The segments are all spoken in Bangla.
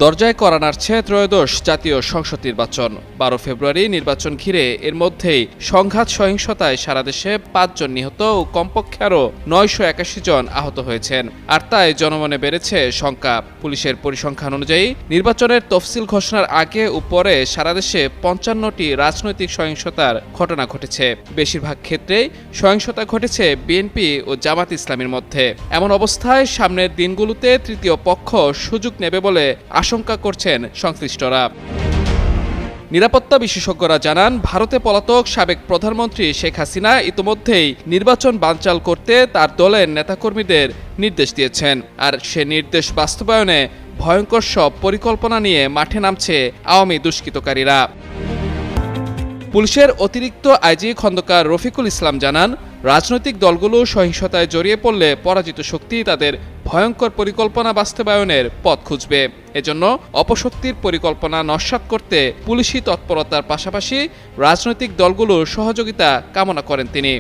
দরজায় কড়া নাড়ছে ত্রয়োদশ জাতীয় সংসদ নির্বাচন। 12 ফেব্রুয়ারি নির্বাচন ঘিরে এর মধ্যেই সংঘাত সহিংসতায় সারা দেশে 5 জন নিহত ও কমপক্ষে আরও 981 জন আহত হয়েছেন। আর তাই জনমনে বেড়েছে শঙ্কা। পুলিশের পরিসংখ্যান অনুযায়ী নির্বাচনের তফসিল ঘোষণার আগে ও পরে সারা দেশে 55টি রাজনৈতিক সহিংসতার ঘটনা ঘটেছে। বেশিরভাগ ক্ষেত্রেই সহিংসতা ঘটেছে বিএনপি ও জামাত ইসলামীর মধ্যে। এমন অবস্থায় সামনের দিনগুলোতে তৃতীয় পক্ষ সুযোগ নেবে বলে আশঙ্কা করছেন সংশ্লিষ্টরা। নিরাপত্তা বিশেষজ্ঞরা জানান, ভারতে পলাতক সাবেক প্রধানমন্ত্রী শেখ হাসিনা ইতিমধ্যেই নির্বাচন বানচাল করতে তার দলের নেতাকর্মীদের নির্দেশ দিয়েছেন। আর সে নির্দেশ বাস্তবায়নে ভয়ঙ্কর সব পরিকল্পনা নিয়ে মাঠে নামছে আওয়ামী দুষ্কৃতকারীরা। পুলিশের অতিরিক্ত আইজি খন্দকার রফিকুল ইসলাম জানান, রাজনৈতিক দলগুলো সহিংসতায় জড়িয়ে পড়লে পরাজিত শক্তি তাদের ভয়ঙ্কর পরিকল্পনা বাস্তবায়নের পথ খুঁজবে। এজন্য অপশক্তির পরিকল্পনা নস্যাৎ করতে পুলিশি তৎপরতার পাশাপাশি রাজনৈতিক দলগুলোর সহযোগিতা কামনা করেন তিনি।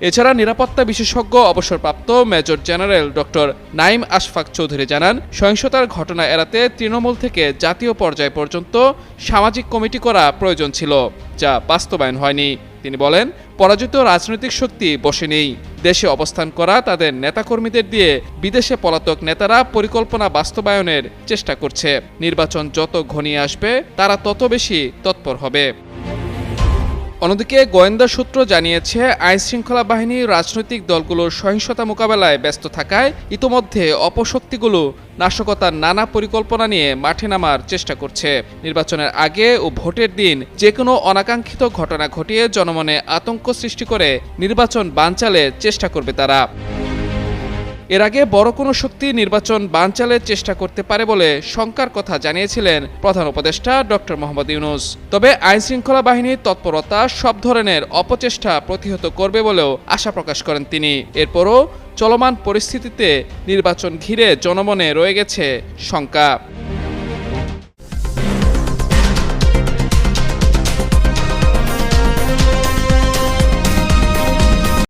এছাড়া নিরাপত্তা বিশেষজ্ঞ অবসরপ্রাপ্ত major general doctor Naim Ashfaq Chowdhury জানান, সহিংসতার ঘটনা এড়াতে তৃণমূল থেকে জাতীয় পর্যায় পর্যন্ত সামাজিক কমিটি করা প্রয়োজন ছিল, যা বাস্তবায়ন হয়নি। তিনি বলেন, পরাজিত রাজনৈতিক শক্তি বসে নেই। দেশে অবস্থান করা তাদের নেতাকর্মীদের দিয়ে বিদেশে পলাতক নেতারা পরিকল্পনা বাস্তবায়নের চেষ্টা করছে। নির্বাচন যত ঘনিয়ে আসবে তারা তত বেশি তৎপর হবে। অন্যদিকে গোয়েন্দা সূত্র জানিয়েছে, আইনশৃঙ্খলা বাহিনী রাজনৈতিক দলগুলোর সহিংসতা মোকাবেলায় ব্যস্ত থাকায় ইতোমধ্যে অপশক্তিগুলো নাশকতার নানা পরিকল্পনা নিয়ে মাঠে নামার চেষ্টা করছে। নির্বাচনের আগে ও ভোটের দিন যে কোনো অনাকাঙ্ক্ষিত ঘটনা ঘটিয়ে জনমনে আতঙ্ক সৃষ্টি করে নির্বাচন বানচালের চেষ্টা করবে তারা। এর আগে বড় কোনো শক্তি নির্বাচন বানচালের চেষ্টা করতে পারে বলে শঙ্কার কথা জানিয়েছিলেন প্রধান উপদেষ্টা ডক্টর মোহাম্মদ ইউনূস। তবে আইনশৃঙ্খলা বাহিনীর তৎপরতা সব ধরনের অপচেষ্টা প্রতিহত করবে বলেও আশা প্রকাশ করেন তিনি। এরপরও চলমান পরিস্থিতিতে নির্বাচন ঘিরে জনমনে রয়ে গেছে শঙ্কা।